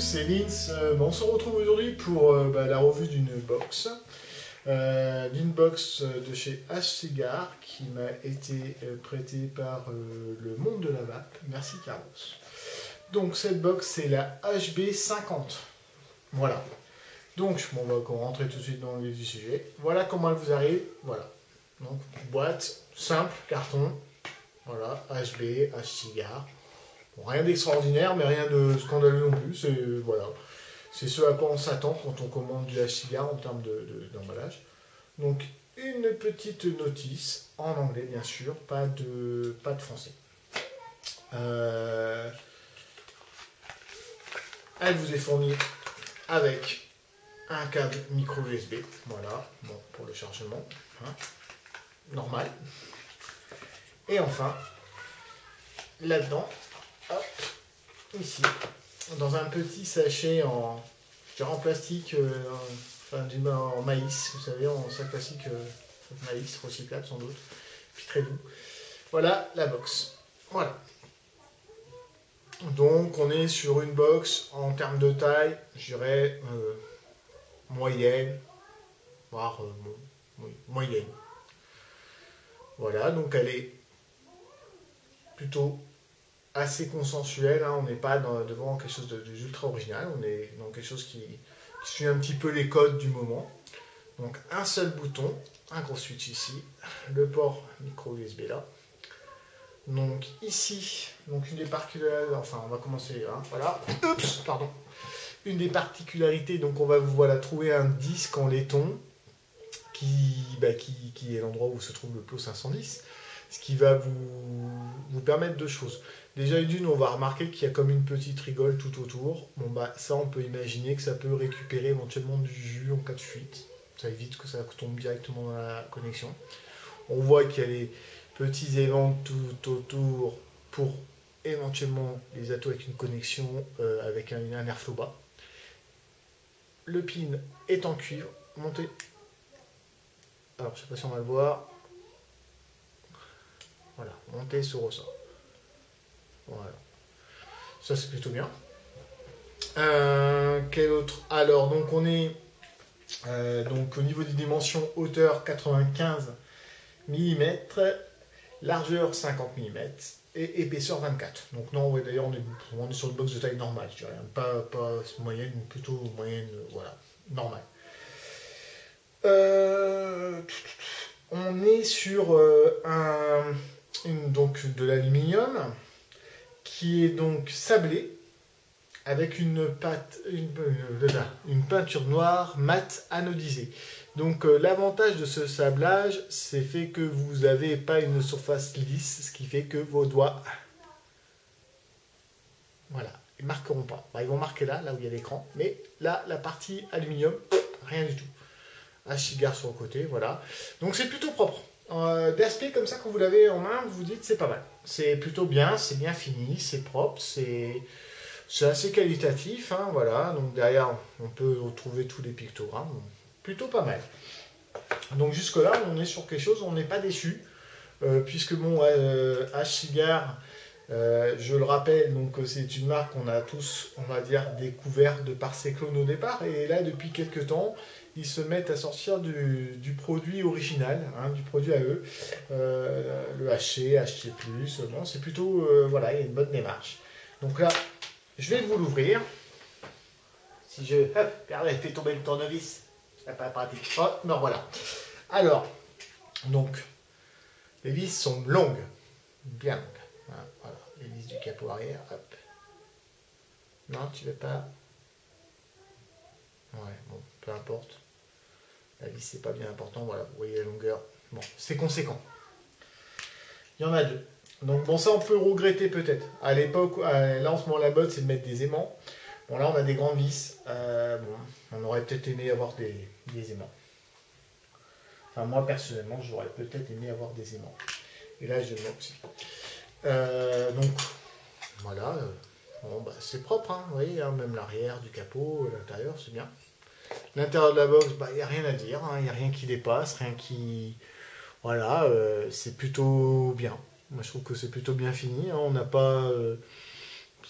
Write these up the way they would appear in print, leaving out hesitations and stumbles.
c'est Vince. On se retrouve aujourd'hui pour la revue d'une box. De chez H-Cigar qui m'a été prêtée par le monde de la vape. Merci Carlos. Donc cette box c'est la HB50. Voilà. Donc on va rentrer tout de suite dans le vif du sujet. Voilà comment elle vous arrive. Voilà. Donc boîte simple, carton. Voilà, HB, H-Cigar. Bon, rien d'extraordinaire, mais rien de scandaleux non plus. C'est ce à quoi on s'attend quand on commande du H-Cigar en termes d'emballage. Donc, une petite notice, en anglais bien sûr, pas de français. Elle vous est fournie avec un câble micro USB. Voilà, bon, pour le chargement. Hein, normal. Et enfin, là-dedans, hop, ici, dans un petit sachet en plastique, en maïs, vous savez, en sac plastique maïs, recyclable sans doute, puis très doux. Voilà la box. Voilà. Donc on est sur une box en termes de taille, je dirais moyenne, voire moyenne. Voilà, donc elle est plutôt assez consensuel, hein. On n'est pas devant quelque chose d'ultra original, on est dans quelque chose qui suit un petit peu les codes du moment. Donc un seul bouton, un gros switch ici, le port micro USB là. Donc ici, donc une des particularités, enfin on va commencer, hein, voilà, oups, pardon. Une des particularités, donc on va trouver un disque en laiton qui est l'endroit où se trouve le plot 510. Ce qui va vous permettre deux choses. Déjà d'une, on va remarquer qu'il y a comme une petite rigole tout autour. Bon ça on peut imaginer que ça peut récupérer éventuellement du jus en cas de fuite. Ça évite que ça tombe directement dans la connexion. On voit qu'il y a les petits évents tout autour pour éventuellement les atos avec une connexion avec un airflow bas. Le pin est en cuivre, monté. Alors je sais pas si on va le voir. Voilà, monter sur ressort. Voilà. Ça c'est plutôt bien. Quel autre? Alors, donc on est donc au niveau des dimensions, hauteur 95 mm, largeur 50 mm et épaisseur 24. Donc non, ouais, d'ailleurs on est sur une box de taille normale, je dirais. Pas moyenne, plutôt moyenne, voilà, normale. On est sur donc de l'aluminium qui est donc sablé avec une peinture noire mat anodisée. Donc l'avantage de ce sablage, c'est fait que vous n'avez pas une surface lisse, ce qui fait que vos doigts, voilà, ils marqueront pas. Ils vont marquer là où il y a l'écran, mais là, la partie aluminium, rien du tout. Un cigare sur le côté, voilà. Donc c'est plutôt propre. D'aspect comme ça, quand vous l'avez en main, vous vous dites c'est pas mal. C'est plutôt bien, c'est bien fini, c'est propre, c'est assez qualitatif, hein, voilà. Donc derrière, on peut retrouver tous les pictogrammes. Plutôt pas mal. Donc jusque là, on est sur quelque chose, on n'est pas déçu, puisque bon, H-Cigar, je le rappelle, donc c'est une marque qu'on a tous, on va dire, découvert de par ses clones au départ, et là depuis quelques temps, ils se mettent à sortir du produit original, hein, du produit à eux, le HC, HC+, bon, c'est plutôt, voilà, il y a une bonne démarche. Donc là, je vais vous l'ouvrir. Si je, regardez, elle fait tomber le tournevis, c'est pas pratique. Oh, non, voilà. Alors, donc, les vis sont longues, bien longues. Voilà, les vis du capot arrière, hop. Non, tu veux pas? Ouais, bon, peu importe. La vis, c'est pas bien important, voilà, vous voyez la longueur. Bon, c'est conséquent. Il y en a deux. Donc bon, ça on peut regretter peut-être. À l'époque, là en ce moment la mode c'est de mettre des aimants. Bon là on a des grandes vis. Bon, on aurait peut-être aimé avoir des aimants. Enfin moi personnellement j'aurais peut-être aimé avoir des aimants. Et là je le vois aussi. Donc voilà. Bon, c'est propre, hein, vous voyez, hein, même l'arrière du capot, l'intérieur c'est bien. L'intérieur de la box, il n'y a rien à dire, il n'y a rien qui dépasse, rien qui... Voilà, c'est plutôt bien. Moi je trouve que c'est plutôt bien fini, hein, on n'a pas...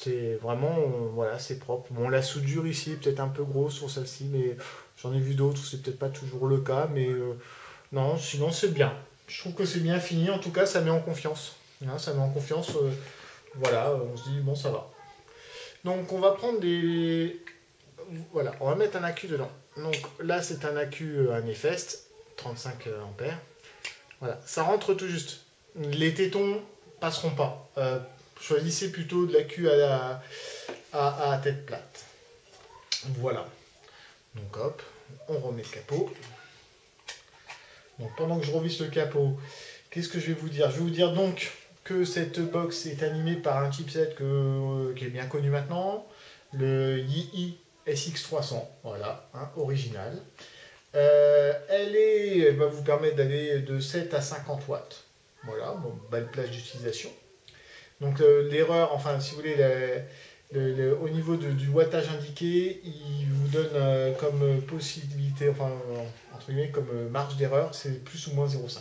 C'est vraiment, voilà, c'est propre. Bon, la soudure ici est peut-être un peu grosse sur celle-ci, mais j'en ai vu d'autres où c'est peut-être pas toujours le cas, mais non, sinon c'est bien. Je trouve que c'est bien fini, en tout cas ça met en confiance. Hein, ça met en confiance, voilà, on se dit bon ça va. Donc on va prendre des... Voilà, on va mettre un accu dedans. Donc là c'est un accu, un Efest, 35 ampères. Voilà, ça rentre tout juste. Les tétons passeront pas. Choisissez plutôt de l'accu à tête plate. Voilà. Donc hop, on remet le capot. Donc pendant que je revisse le capot, qu'est-ce que je vais vous dire? Je vais vous dire donc que cette box est animée par un chipset qui est bien connu maintenant, le Yii SX300, voilà, hein, original. Elle va vous permettre d'aller de 7 à 50 watts. Voilà, bon, belle plage d'utilisation. Donc l'erreur, enfin si vous voulez, au niveau du wattage indiqué, il vous donne comme possibilité, enfin entre guillemets, comme marge d'erreur, c'est plus ou moins 0,5.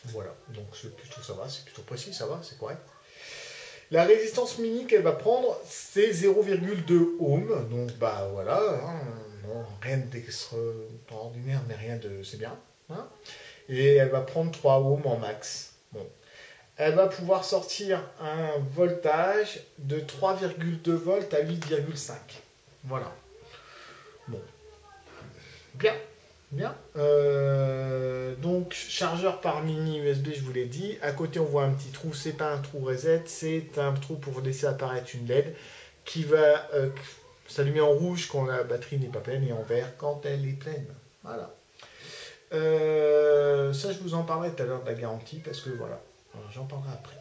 Voilà, donc plutôt ça va, c'est plutôt précis, ça va, c'est correct. La résistance mini qu'elle va prendre, c'est 0,2 ohm, donc bah voilà, hein, bon, rien d'extraordinaire, mais rien de... c'est bien. Hein, et elle va prendre 3 ohms en max. Bon. Elle va pouvoir sortir un voltage de 3,2 volts à 8,5. Voilà. Bon. Bien. Bien. Donc, chargeur par mini USB, je vous l'ai dit. À côté, on voit un petit trou. C'est pas un trou reset, c'est un trou pour laisser apparaître une LED qui va s'allumer en rouge quand la batterie n'est pas pleine et en vert quand elle est pleine. Voilà. Ça, je vous en parlerai tout à l'heure de la garantie parce que voilà, j'en parlerai après.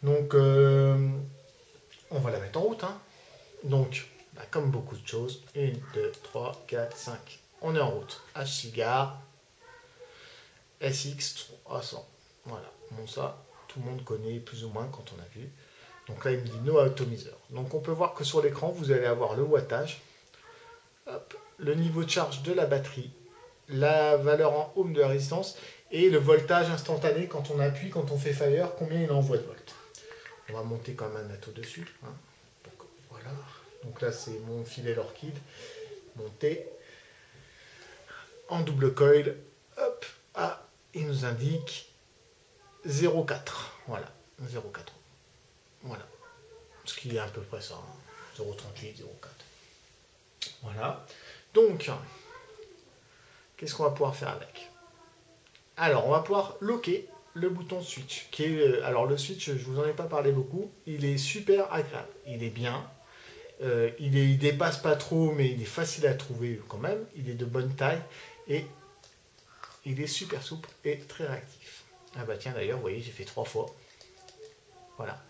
Donc, on va la mettre en route. Hein. Donc, bah, comme beaucoup de choses, 1, 2, 3, 4, 5. On est en route. H-Cigar, SX300. Voilà. Bon, ça, tout le monde connaît plus ou moins quand on a vu. Donc là, il me dit no atomiseur. Donc, on peut voir que sur l'écran, vous allez avoir le wattage, hop, le niveau de charge de la batterie, la valeur en ohm de la résistance et le voltage instantané quand on appuie, quand on fait fire, combien il envoie de volts. On va monter quand même un atto dessus. Hein. Donc, voilà. Donc là, c'est mon filet l'orchide. Monté en double coil. Hop. Ah, il nous indique 0,4. Voilà. 0,4. Voilà. Ce qui est à peu près ça. Hein. 0,38, 0,4. Voilà. Donc, qu'est-ce qu'on va pouvoir faire avec? Alors, on va pouvoir locker le bouton switch. Qui est, alors, le switch, je vous en ai pas parlé beaucoup. Il est super agréable. Il est bien. Il dépasse pas trop, mais il est facile à trouver quand même. Il est de bonne taille et il est super souple et très réactif. Ah bah tiens, d'ailleurs, vous voyez, j'ai fait 3 fois. Voilà.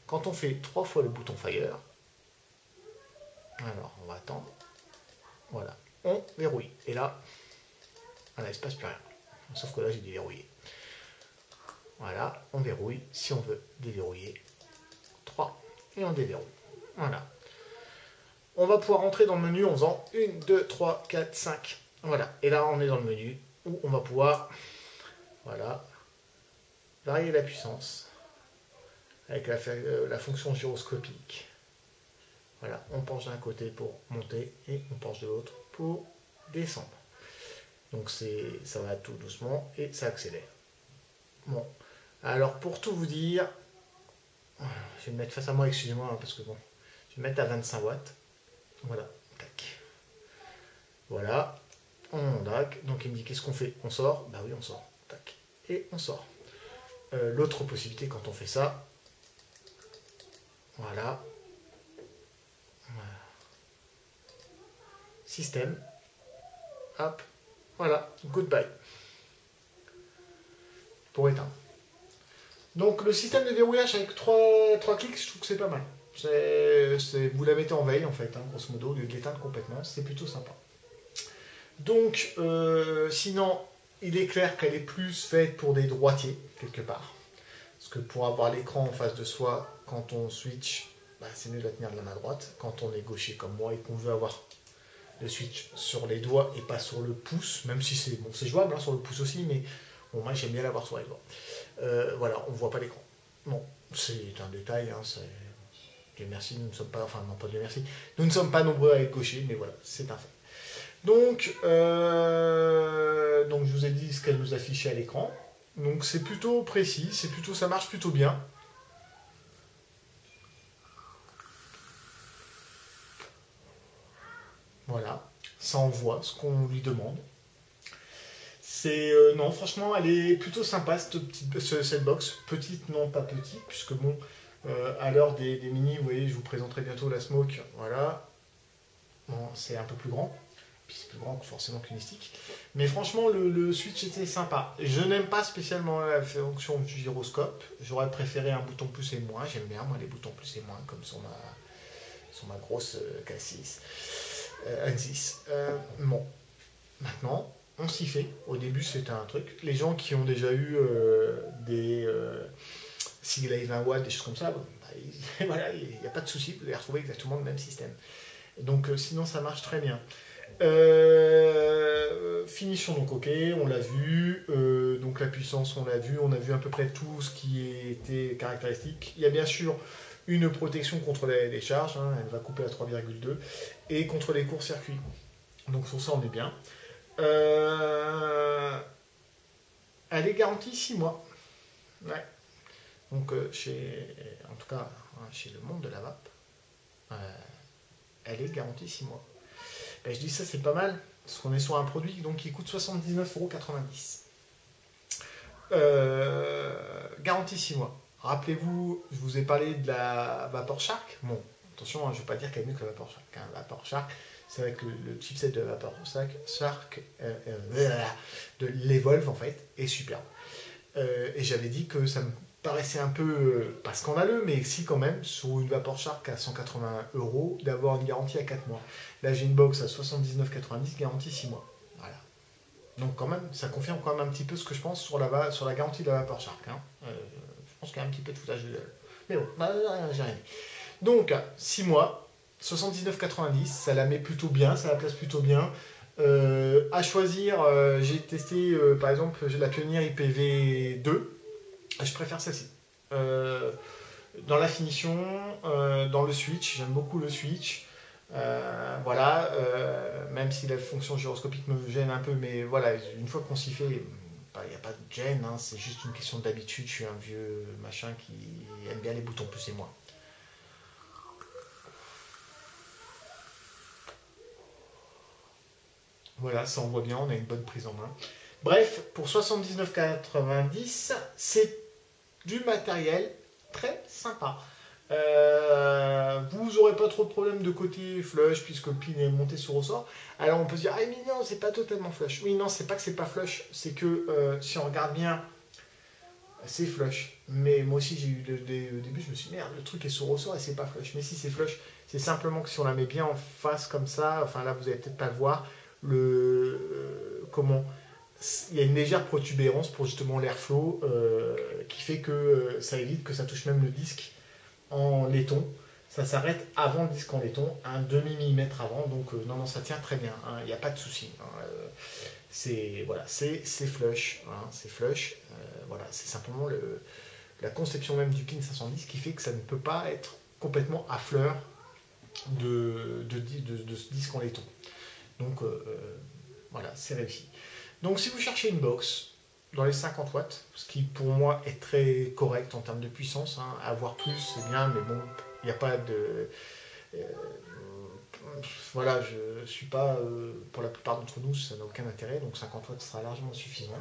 Quand on fait 3 fois le bouton fire, alors on va attendre. Voilà. On verrouille. Et là, voilà, il ne se passe plus rien. Sauf que là, j'ai déverrouillé. Voilà, on verrouille si on veut déverrouiller. 3. Et on déverrouille. Voilà. On va pouvoir entrer dans le menu en faisant 1, 2, 3, 4, 5. Voilà. Et là, on est dans le menu où on va pouvoir, voilà, varier la puissance avec la fonction gyroscopique. Voilà, on penche d'un côté pour monter et on penche de l'autre pour descendre. Donc ça va tout doucement et ça accélère. Bon, alors pour tout vous dire, je vais me mettre face à moi, excusez-moi, hein, parce que bon, je vais me mettre à 25 watts. Voilà, tac. Voilà, on dac. Donc il me dit qu'est-ce qu'on fait? On sort? Bah oui, on sort. Tac. Et on sort. L'autre possibilité quand on fait ça, voilà. Système. Hop. Voilà. Goodbye. Pour éteindre. Donc le système de verrouillage avec 3 clics, je trouve que c'est pas mal. Vous la mettez en veille en fait, hein, grosso modo, au lieu de l'éteindre complètement. C'est plutôt sympa. Donc, sinon, il est clair qu'elle est plus faite pour des droitiers, quelque part. Parce que pour avoir l'écran en face de soi, quand on switch, bah, c'est mieux de la tenir de la main droite. Quand on est gaucher comme moi et qu'on veut avoir le switch sur les doigts et pas sur le pouce, même si c'est bon, c'est jouable hein, sur le pouce aussi, mais bon, moi j'aime bien l'avoir sur les doigts. Voilà, on ne voit pas l'écran. Bon, c'est un détail, hein, Dieu merci, nous ne sommes pas, enfin non pas Dieu merci, nous ne sommes pas nombreux à être gauchers, mais voilà, c'est un fait. Donc je vous ai dit ce qu'elle nous affichait à l'écran. Donc c'est plutôt précis, ça marche plutôt bien. Voilà, ça envoie ce qu'on lui demande. Non, franchement, elle est plutôt sympa cette box. Petite, non pas petite, puisque bon, à l'heure des mini, vous voyez, je vous présenterai bientôt la Smoke. Voilà, bon, c'est un peu plus grand. Puis c'est plus grand forcément qu'une stick. Mais franchement, le Switch était sympa. Je n'aime pas spécialement la fonction du gyroscope. J'aurais préféré un bouton plus et moins. J'aime bien, moi, les boutons plus et moins, comme sur ma grosse K6. N6. Bon, maintenant, on s'y fait. Au début, c'était un truc. Les gens qui ont déjà eu des Seagate 20 watts, des choses comme ça, voilà, il n'y a pas de souci, vous allez retrouver exactement le même système. Donc, sinon, ça marche très bien. Finition donc ok, on l'a vu, donc la puissance on l'a vu, on a vu à peu près tout ce qui était caractéristique. Il y a bien sûr une protection contre les charges, hein, elle va couper à 3,2 et contre les courts-circuits. Donc sur ça on est bien. Elle est garantie 6 mois. Ouais. Donc en tout cas chez le monde de la vape, elle est garantie 6 mois. Ben, je dis ça c'est pas mal, parce qu'on est sur un produit donc, qui coûte 79,90 €. Garantie 6 mois. Rappelez-vous, je vous ai parlé de la Vapor Shark. Bon, attention, hein, je ne vais pas dire qu'elle est mieux que la Vapor Shark. Hein. Vapor Shark, c'est vrai que le chipset de la Vapor Shark de l'Evolve en fait est superbe. Et j'avais dit que ça me paraissait un peu, pas scandaleux, mais si quand même, sur une Vapor Shark à 180 €, d'avoir une garantie à 4 mois. Là, j'ai une box à 79,90, garantie 6 mois. Voilà. Donc quand même, ça confirme quand même un petit peu ce que je pense sur la garantie de la Vapor Shark. Hein. Je pense qu'il y a un petit peu de foutage de gueule. Mais bon, j'ai rien dit. Donc, 6 mois, 79,90, ça la met plutôt bien, ça la place plutôt bien. À choisir, j'ai testé par exemple la Pioneer IPv2. Je préfère celle-ci. Dans la finition, dans le switch, j'aime beaucoup le switch. Voilà, même si la fonction gyroscopique me gêne un peu, mais voilà, une fois qu'on s'y fait, il n'y a pas de gêne, hein, c'est juste une question d'habitude. Je suis un vieux machin qui aime bien les boutons plus et moins. Voilà, ça on voit bien, on a une bonne prise en main. Bref, pour 79,90, c'est du matériel très sympa. Vous n'aurez pas trop de problèmes de côté flush puisque le pin est monté sur ressort. Alors on peut se dire, ah mais non, c'est pas totalement flush. Oui, non, c'est pas que c'est pas flush, c'est que si on regarde bien, c'est flush. Mais moi aussi, j'ai eu au début, je me suis dit, merde, le truc est sur ressort et c'est pas flush. Mais si c'est flush, c'est simplement que si on la met bien en face comme ça, enfin là, vous allez peut-être pas le voir, comment il y a une légère protubérance pour justement l'airflow qui fait que ça évite que ça touche même le disque en laiton. Ça s'arrête avant le disque en laiton, un demi-millimètre avant, donc non, ça tient très bien, il n'y a pas de souci. C'est flush, hein, c'est flush. Voilà, c'est simplement la conception même du pin 510 qui fait que ça ne peut pas être complètement à fleur de ce disque en laiton. Donc voilà, c'est réussi. Donc si vous cherchez une box dans les 50 watts, ce qui pour moi est très correct en termes de puissance, hein, avoir plus c'est bien, mais bon, il n'y a pas de... voilà, je ne suis pas, pour la plupart d'entre nous, ça n'a aucun intérêt, donc 50 watts sera largement suffisant.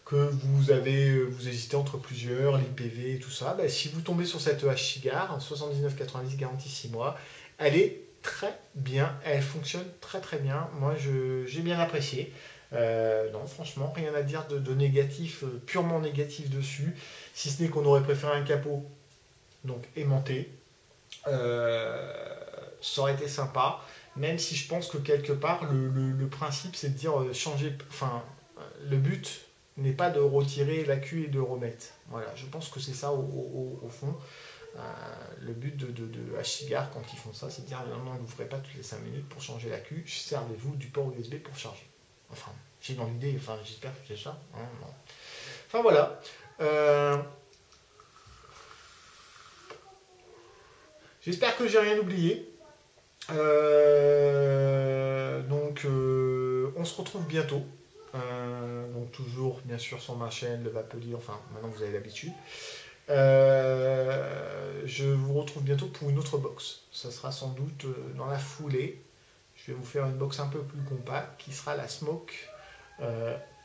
Que vous hésitez entre plusieurs, l'IPV et tout ça, bah, si vous tombez sur cette EH Cigar, 79,90 garantie 6 mois, elle est très bien, elle fonctionne très très bien, moi j'ai bien apprécié. Non, franchement, rien à dire de négatif, purement négatif dessus, si ce n'est qu'on aurait préféré un capot donc aimanté. Ça aurait été sympa, même si je pense que quelque part, le principe c'est de dire changer, enfin, le but n'est pas de retirer l'accu et de remettre. Voilà, je pense que c'est ça au fond. Le but de H-Cigar quand ils font ça, c'est de dire non, vous ne ferez pas toutes les 5 minutes pour changer l'accu, servez-vous du port USB pour charger. Enfin, j'ai dans l'idée, enfin j'espère que c'est ça. Hein, non. Enfin voilà. J'espère que j'ai rien oublié. On se retrouve bientôt. Donc toujours bien sûr sur ma chaîne, le Vapelier, enfin maintenant vous avez l'habitude. Je vous retrouve bientôt pour une autre box. Ça sera sans doute dans la foulée. Je vais vous faire une box un peu plus compacte qui sera la Smoke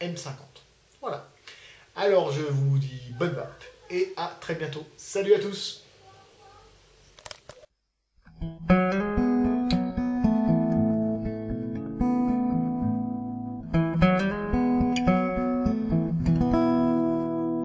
M50. Voilà. Alors je vous dis bonne vape et à très bientôt. Salut à tous!